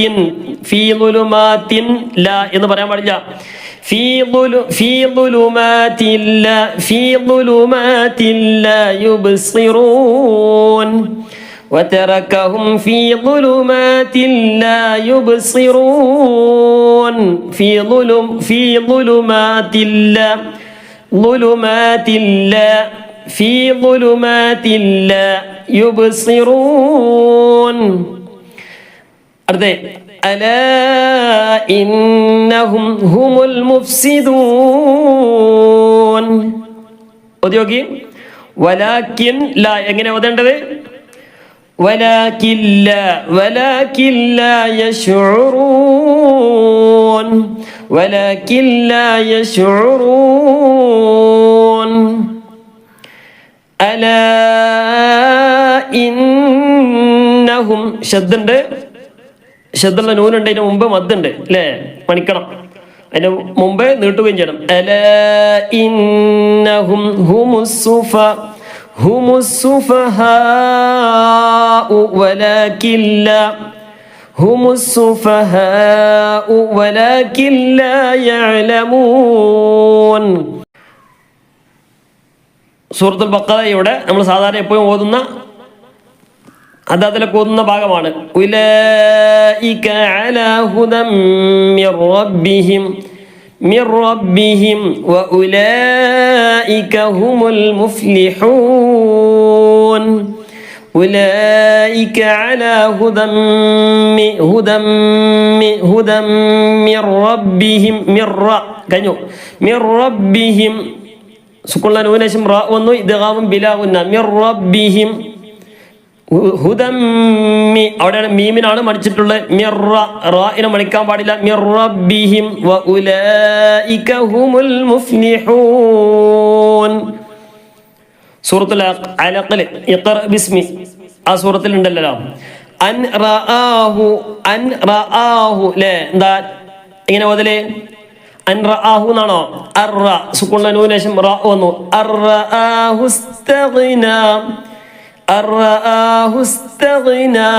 S1: لا എന്ന് പറയാൻ പാടില്ല. في ظلمات لا يبصرون. وتركهم في ظلمات لا يبصرون. في ظلمات لا يبصرون. ألا إنهم هم المفسدون. ولكن لا എങ്ങനെ ഓതേണ്ടത്? ولكن لا يشعرون. ولكن لا يشعرون. ألا إنهم ശബ്ദുണ്ട്, ശബ്ദുള്ള നൂനുണ്ട്, അതിന് മുമ്പ് മദ്ദുണ്ട് അല്ലേ? മണിക്കണം, അതിന് മുമ്പ് നീട്ടുകയും ചെയ്യണം. അലാ ഇന്നഹും ഹുമുസ്സുഫഹാഉ വലാകിൻ ലാ യഅലമൂൻ. സൂറത്തുൽ ബഖറയുടെ നമ്മൾ സാധാരണ എപ്പോഴും ഓതുന്ന അതിലൊക്കെ ഓതുന്ന ഭാഗമാണ്. ഉലൈക അലാ ഹുദം മിർ റബ്ബിഹിം വഉലൈക ഹുമുൽ മുഫ്ലിഹൂൻ. ഉലൈക അലാ ഹുദം മിർ റബ്ബിഹിം കഴിഞ്ഞു. മിർ റബ്ബിഹിം സുക്കൂനുള്ള നൂന് ശേഷം റ വന്നു, ഇദ്ഗാമും ബിലാ ഉന്ന. മിർ റബ്ബിഹിം ഹുദമ്മി അവിടെയാണ് മീമിനാണ് മടിച്ചിട്ടുള്ളത്. റാഇനെ മണിക്കാൻ പാടില്ല. മിർ റബ്ബിഹിം വഉലൈക ഹുമുൽ മുഫ്ലിഹൂൻ. സൂറത്തുൽ അലഖ് ഇഖ്റ ബിസ്മി ആ സൂറത്തിൽ ഉണ്ടല്ലോ. അൻ റആഹു ലെ എന്താ ഇങ്ങനെ ഓതലേ? അൻ റആഹു എന്നാണോ? അർറ സുക്കൂനുള്ള നൂന് ശേഷം റ വന്നു. അർറആഹു ഇസ്തഗ്നാ. الرآه استغنى.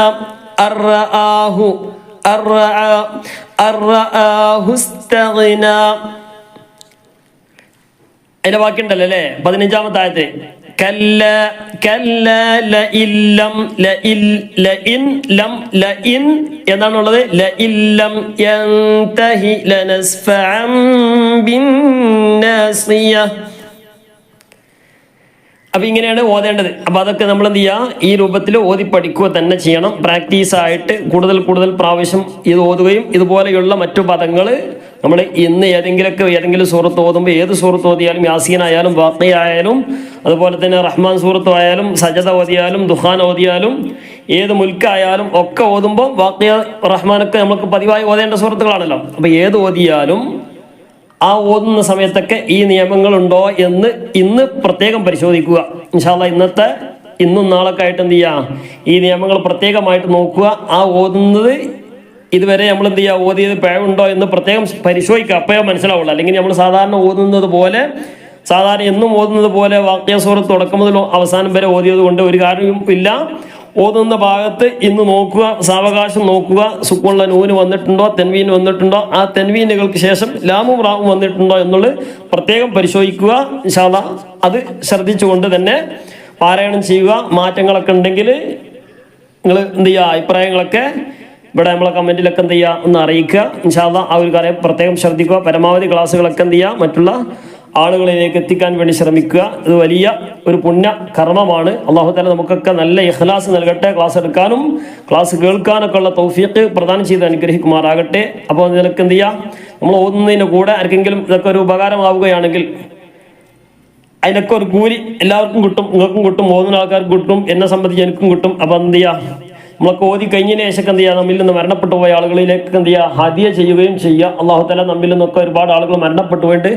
S1: الرآه استغنى. അതിന്റെ ബാക്കിയുണ്ടല്ലോ അല്ലേ? 15-ാമത്തെ ആയത്ത് ലഇൻ എന്നാണുള്ളത്. ലഇല്ലം യൻതഹി ലനസ്ഫഅൻ ബിന്നാസിയ. അപ്പം ഇങ്ങനെയാണ് ഓതേണ്ടത്. അപ്പം അതൊക്കെ നമ്മൾ എന്ത് ചെയ്യുക, ഈ രൂപത്തിൽ ഓതി പഠിക്കുക തന്നെ ചെയ്യണം. പ്രാക്ടീസായിട്ട് കൂടുതൽ കൂടുതൽ പ്രാവശ്യം ഇത് ഓതുകയും ഇതുപോലെയുള്ള മറ്റു പദങ്ങൾ നമ്മൾ ഇന്ന് ഏതെങ്കിലും സൂറത്ത് ഓതുമ്പോൾ, ഏത് സൂറത്ത് ഓതിയാലും, യാസീനായാലും വാഖിയായാലും അതുപോലെ തന്നെ റഹ്മാൻ സൂറത്ത് ആയാലും സജദ ഓതിയാലും ദുഹാൻ ഓതിയാലും ഏത് മുൽക്കായാലും ഒക്കെ ഓതുമ്പോൾ വാഖിയ റഹ്മാനൊക്കെ നമുക്ക് പതിവായി ഓതേണ്ട സൂറത്തുകളാണല്ലോ. അപ്പം ഏത് ഓതിയാലും ആ ഓതുന്ന സമയത്തൊക്കെ ഈ നിയമങ്ങളുണ്ടോ എന്ന് ഇന്ന് പ്രത്യേകം പരിശോധിക്കുക. ഇൻഷാ അല്ലാഹ് ഇന്നും നാളൊക്കെ ആയിട്ട് എന്ത് ചെയ്യുക, ഈ നിയമങ്ങൾ പ്രത്യേകമായിട്ട് നോക്കുക. ആ ഓതുന്നത് ഇതുവരെ നമ്മൾ എന്ത് ചെയ്യുക, ഓതിയത് പിഴവുണ്ടോ എന്ന് പ്രത്യേകം പരിശോധിക്കുക. അപ്പോഴേ മനസ്സിലാവുള്ളൂ. അല്ലെങ്കിൽ നമ്മൾ സാധാരണ ഓതുന്നത് പോലെ, സാധാരണ എന്നും ഓതുന്നത് പോലെ വാഖിയ സൂറത്ത് തുടക്കം മുതൽ അവസാനം വരെ ഓതിയത് കൊണ്ട് ഒരു കാര്യവും ഇല്ല. ഓതുന്ന ഭാഗത്ത് ഇന്ന് നോക്കുക, സാവകാശം നോക്കുക, സുക്കുള്ള നൂന് വന്നിട്ടുണ്ടോ, തെൻവീൻ വന്നിട്ടുണ്ടോ, ആ തെൻവീനുകൾക്ക് ശേഷം ലാമും റാവും വന്നിട്ടുണ്ടോ എന്നുള്ളത് പ്രത്യേകം പരിശോധിക്കുക. ഇൻഷാ അല്ലാഹ് അത് ശ്രദ്ധിച്ചുകൊണ്ട് തന്നെ പാരായണം ചെയ്യുക. മാറ്റങ്ങളൊക്കെ ഉണ്ടെങ്കിൽ നിങ്ങൾ എന്ത് ചെയ്യുക, അഭിപ്രായങ്ങളൊക്കെ ഇവിടെ നമ്മളെ കമൻറ്റിലൊക്കെ എന്ത് ചെയ്യുക ഒന്ന് അറിയിക്കുക. ഇൻഷാ അല്ലാഹ് ആ ഒരു കാര്യം പ്രത്യേകം ശ്രദ്ധിക്കുക. പരമാവധി ക്ലാസ്സുകളൊക്കെ എന്ത് ചെയ്യുക, മറ്റുള്ള ആളുകളിലേക്ക് എത്തിക്കാൻ വേണ്ടി ശ്രമിക്കുക. ഇത് വലിയ ഒരു പുണ്യ കർമ്മമാണ്. അല്ലാഹു തആല നമുക്കൊക്കെ നല്ല ഇഖ്ലാസ് നൽകട്ടെ. ക്ലാസ് എടുക്കാനും ക്ലാസ് കേൾക്കാനൊക്കെ ഉള്ള തൗഫീഖ് പ്രദാനം ചെയ്ത് അനുഗ്രഹിക്കുമാറാകട്ടെ. അപ്പോൾ നിനക്ക് എന്ത് ചെയ്യാം, നമ്മൾ ഓതുന്നതിൻ്റെ കൂടെ ആർക്കെങ്കിലും ഇതൊക്കെ ഒരു ഉപകാരമാവുകയാണെങ്കിൽ അതിനൊക്കെ ഒരു കൂലി എല്ലാവർക്കും കിട്ടും. നിങ്ങൾക്കും കിട്ടും, ഓതുന്ന ആൾക്കാർക്ക് കിട്ടും, എന്നെ സംബന്ധിച്ച് എനിക്കും കിട്ടും. അപ്പോൾ എന്ത് ചെയ്യുക, നമ്മളൊക്കെ ഓതി കഴിഞ്ഞതിന് ശേഷം എന്ത് ചെയ്യുക, നമ്മിൽ നിന്ന് മരണപ്പെട്ടു പോയ ആളുകളിലേക്ക് എന്ത് ചെയ്യുക, ഹദിയ ചെയ്യുകയും ചെയ്യുക. അല്ലാഹു തആല നമ്മിൽ നിന്നൊക്കെ ഒരുപാട് ആളുകൾ മരണപ്പെട്ടു പോയിട്ട്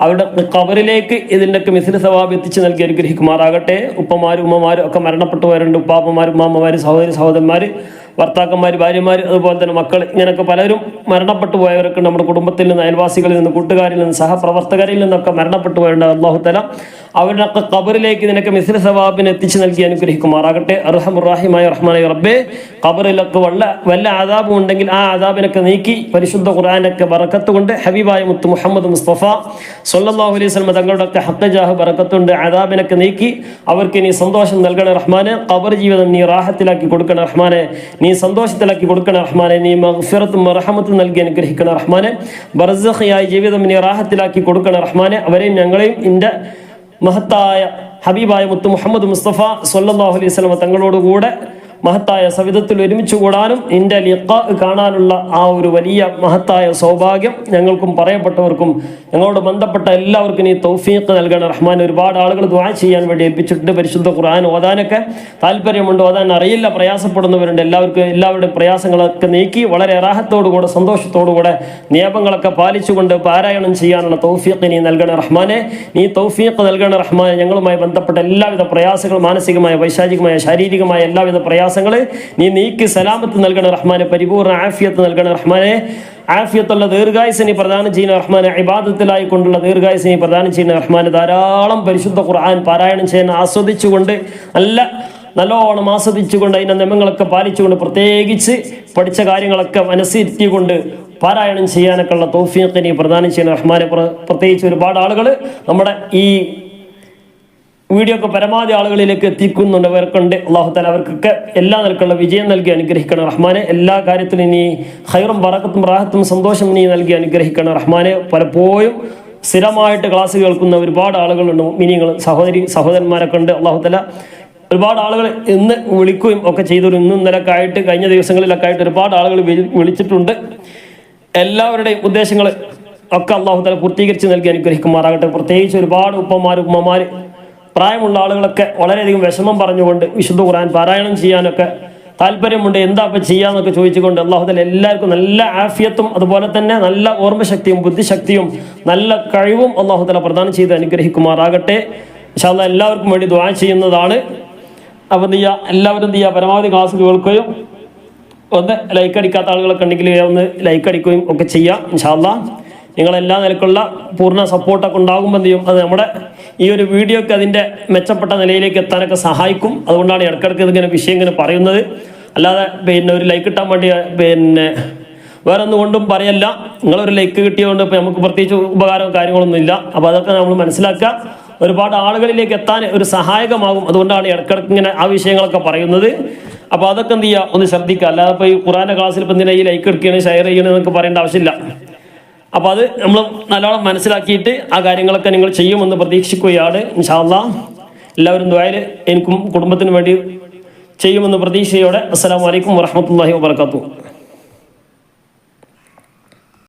S1: അവരുടെ ഖബറിലേക്ക് ഇതിൻ്റെയൊക്കെ മിസ്ല സവാബ് എത്തിച്ച് നൽകി അനുഗ്രഹിക്കുമാറാകട്ടെ. ഉപ്പമാരും ഉമ്മമാരും ഒക്കെ മരണപ്പെട്ടു പോയവരുണ്ട്. ഉപ്പാപ്പമാർ, ഉമ്മാമ്മമാർ, സഹോദരി സഹോദരന്മാർ, ഭർത്താക്കന്മാർ, ഭാര്യമാർ, അതുപോലെ തന്നെ മക്കൾ, ഇങ്ങനെയൊക്കെ പലരും മരണപ്പെട്ടു പോയവരൊക്കെ നമ്മുടെ കുടുംബത്തിൽ നിന്ന്, അയൽവാസികളിൽ നിന്ന്, കൂട്ടുകാരിൽ നിന്ന്, സഹപ്രവർത്തകരിൽ നിന്നൊക്കെ മരണപ്പെട്ടു പോയവരുണ്ട്. അല്ലാഹു തആല അവരുടെയൊക്കെ ഖബറിലേക്ക് ഇതിനൊക്കെ മിസ്ല സവാബിനെ എത്തിച്ച് നൽകി അനുഗ്രഹിക്കുമാറാകട്ടെ. അർഹമുർ റഹീമായ റഹ്മാനായ റബ്ബേ, ഖബറിലൊക്കെ വല്ല അദാബും ഉണ്ടെങ്കിൽ ആ അദാബിനൊക്കെ നീക്കി പരിശുദ്ധ ഖുർആനൊക്കെ ബറക്കത്ത് കൊണ്ട് ഹബീബായ മുത്ത് മുഹമ്മദ് മുസ്തഫ സ്വല്ലല്ലാഹു അലൈഹി വസല്ലം തങ്ങളുടെയൊക്കെ ഹഖ് ജാഹ് ബറക്കത്തുണ്ട് അദാബിനൊക്കെ നീക്കി അവർക്ക് നീ സന്തോഷം നൽകണേ റഹ്മാനെ. ഖബർ ജീവിതം നീ റാഹത്തിലാക്കി കൊടുക്കണേ റഹ്മാനെ. നീ സന്തോഷത്തിലാക്കി കൊടുക്കണേ റഹ്മാനെ. നീ മഗ്ഫിറത്തും റഹ്മത്തും നൽകി അനുഗ്രഹിക്കണേ റഹ്മാനെ. ബർസഖിയായ ജീവിതം നീ റാഹത്തിലാക്കി കൊടുക്കണേ റഹ്മാനെ. അവരെയും ഞങ്ങളെയും ഇന്റെ മഹത്തായ ഹബീബായ മുത്ത് മുഹമ്മദ് മുസ്തഫ സ്വല്ലല്ലാഹു അലൈഹി വസല്ലം തങ്ങളോടുകൂടെ മഹത്തായ സവിധത്തിൽ ഒരുമിച്ച് കൂടാനും നിന്റെ ലിഖാ കാണാനുള്ള ആ ഒരു വലിയ മഹത്തായ സൗഭാഗ്യം ഞങ്ങൾക്കും പറയപ്പെട്ടവർക്കും ഞങ്ങളോട് ബന്ധപ്പെട്ട എല്ലാവർക്കും നീ തൗഫീഖ് നൽകണം റഹ്മാൻ. ഒരുപാട് ആളുകൾ ദുആ ചെയ്യാൻ വേണ്ടി ഏൽപ്പിച്ചിട്ടുണ്ട്. പരിശുദ്ധ ഖുർആൻ ഓതാനൊക്കെ താല്പര്യമുണ്ട്, ഓതാൻ അറിയില്ല, പ്രയാസപ്പെടുന്നവരുണ്ട്. എല്ലാവരുടെയും പ്രയാസങ്ങളൊക്കെ നീക്കി വളരെ റാഹത്തോടുകൂടെ സന്തോഷത്തോടുകൂടെ നിയമങ്ങളൊക്കെ പാലിച്ചുകൊണ്ട് പാരായണം ചെയ്യാനുള്ള തൗഫീഖ് നീ നൽകണ റഹ്മാനെ. നീ തൗഫീഖ് നൽകണ റഹ്മാനെ. ഞങ്ങളുമായി ബന്ധപ്പെട്ട എല്ലാവിധ പ്രയാസങ്ങളും, മാനസികമായ, വൈശാചികമായ, ശാരീരികമായ എല്ലാവിധ പ്രയാസങ്ങളെ നീ നീക്കി സലാമത്ത് നൽകണ റഹ്മാനെ. പരിപൂർണ്ണ ആഫിയത്ത് നൽകണ റഹ്മാനെ. ആഫിയത്തുള്ള ദീർഘായുസ് നീ പ്രദാനം ചെയ്യുന്ന റഹ്മാനെ. ഇബാദത്തിലായി കൊണ്ടുള്ള ദീർഘായുസ് നീ പ്രദാനം ചെയ്യുന്ന റഹ്മാനെ. ധാരാളം പരിശുദ്ധ ഖുർആൻ പാരായണം ചെയ്യുന്ന ആസ്വദിച്ചുകൊണ്ട് നല്ലോണം ആസ്വദിച്ചുകൊണ്ട് അതിൻ്റെ നിയമങ്ങളൊക്കെ പാലിച്ചുകൊണ്ട് പ്രത്യേകിച്ച് പഠിച്ച കാര്യങ്ങളൊക്കെ മനസ്സിരുത്തിക്കൊണ്ട് പാരായണം ചെയ്യാനൊക്കെ ഉള്ള തൗഫീഖ് നീ പ്രദാനം ചെയ്യുന്ന റഹ്മാനെ. പ്രത്യേകിച്ച് ഒരുപാട് ആളുകൾ നമ്മുടെ ഈ വീഡിയോ ഒക്കെ പരമാവധി ആളുകളിലേക്ക് എത്തിക്കുന്നുണ്ടവർക്കുണ്ട്. അല്ലാഹു തആല അവർക്കൊക്കെ എല്ലാ നിലക്കുള്ള വിജയം നൽകി അനുഗ്രഹിക്കണം റഹ്മാനെ. എല്ലാ കാര്യത്തിലും നീ ഖൈറും ബറക്കത്തും റാഹത്തും സന്തോഷം നീ നൽകി അനുഗ്രഹിക്കണം റഹ്മാനെ. പലപ്പോഴും സ്ഥിരമായിട്ട് ക്ലാസ് കേൾക്കുന്ന ഒരുപാട് ആളുകളുണ്ട്, മിനിങ്ങൾ, സഹോദരന്മാരൊക്കെ ഉണ്ട്. അല്ലാഹു തആല ഒരുപാട് ആളുകൾ ഇന്ന് വിളിക്കുകയും ഒക്കെ ചെയ്തൊരു ഇന്നും ഇന്നലൊക്കെ ആയിട്ട് കഴിഞ്ഞ ദിവസങ്ങളിലൊക്കെ ആയിട്ട് ഒരുപാട് ആളുകൾ വിളിച്ചിട്ടുണ്ട്. എല്ലാവരുടെയും ഉദ്ദേശങ്ങൾ ഒക്കെ അല്ലാഹു തആല പൂർത്തീകരിച്ച് നൽകി അനുഗ്രഹിക്കുമാറാകട്ടെ. പ്രത്യേകിച്ച് ഒരുപാട് ഉമ്മമാർ, പ്രായമുള്ള ആളുകളൊക്കെ വളരെയധികം വിഷമം പറഞ്ഞുകൊണ്ട് വിശുദ്ധ ഖുർആൻ പാരായണം ചെയ്യാനൊക്കെ താല്പര്യമുണ്ട്. എന്താ ഇപ്പം ചെയ്യാന്നൊക്കെ ചോദിച്ചുകൊണ്ട് അല്ലാഹു തആല എല്ലാവർക്കും നല്ല ആഫിയത്തും അതുപോലെ തന്നെ നല്ല ഓർമ്മശക്തിയും ബുദ്ധിശക്തിയും നല്ല കഴിവും അല്ലാഹു തആല പ്രദാനം ചെയ്ത് അനുഗ്രഹിക്കുമാറാകട്ടെ. ഇൻഷാ അല്ലാഹ് എല്ലാവർക്കും വേണ്ടി ദുആ ചെയ്യുന്നതാണ്. അപ്പം എന്ത് ചെയ്യുക, എല്ലാവരും എന്ത് ചെയ്യുക, പരമാവധി ക്ലാസ് കേൾക്കുകയും ഒന്ന് ലൈക്ക് അടിക്കാത്ത ആളുകളൊക്കെ ഉണ്ടെങ്കിൽ ഒന്ന് ലൈക്ക് അടിക്കുകയും ഒക്കെ ചെയ്യാം. ഇൻഷാ അല്ലാഹ് നിങ്ങളെല്ലാ നിലക്കുള്ള പൂർണ്ണ സപ്പോർട്ടൊക്കെ ഉണ്ടാകുമ്പോൾ എന്ത് ചെയ്യും, അത് നമ്മുടെ ഈ ഒരു വീഡിയോക്ക് അതിൻ്റെ മെച്ചപ്പെട്ട നിലയിലേക്ക് എത്താനൊക്കെ സഹായിക്കും. അതുകൊണ്ടാണ് ഇടയ്ക്കിടയ്ക്ക് ഇതിങ്ങനെ വിഷയം ഇങ്ങനെ പറയുന്നത്. അല്ലാതെ ഒരു ലൈക്ക് കിട്ടാൻ വേണ്ടി വേറെ ഒന്നുകൊണ്ടും പറയല്ല. നിങ്ങളൊരു ലൈക്ക് കിട്ടിയതുകൊണ്ട് ഇപ്പോൾ നമുക്ക് പ്രത്യേകിച്ച് ഉപകാരവും കാര്യങ്ങളൊന്നും ഇല്ല. അപ്പോൾ അതൊക്കെ നമ്മൾ മനസ്സിലാക്കുക. ഒരുപാട് ആളുകളിലേക്ക് എത്താൻ ഒരു സഹായകമാകും. അതുകൊണ്ടാണ് ഇടയ്ക്കിടയ്ക്ക് ഇങ്ങനെ ആ വിഷയങ്ങളൊക്കെ പറയുന്നത്. അപ്പോൾ അതൊക്കെ എന്ത് ചെയ്യുക, ഒന്ന് ശ്രദ്ധിക്കുക. അല്ലാതെ ഇപ്പോൾ ഈ ഖുർആൻ്റെ ക്ലാസ്സിൽ ഇപ്പം എന്തിനാ ഈ ലൈക്ക് എടുക്കുകയാണ്, ഷെയർ ചെയ്യണമെന്നൊക്കെ പറയേണ്ട ആവശ്യമില്ല. അപ്പോൾ അത് നമ്മൾ നല്ലോണം മനസ്സിലാക്കിയിട്ട് ആ കാര്യങ്ങളൊക്കെ നിങ്ങൾ ചെയ്യുമെന്ന് പ്രതീക്ഷിക്കുകയാണ് ഇൻഷാ അല്ലാഹ്. എല്ലാവരും ദുആയിൽ എനിക്കും കുടുംബത്തിനും വേണ്ടി ചെയ്യുമെന്ന് പ്രതീക്ഷയോടെ അസ്സലാമു അലൈക്കും വറഹ്മത്തുള്ളാഹി വബറകാതുഹു.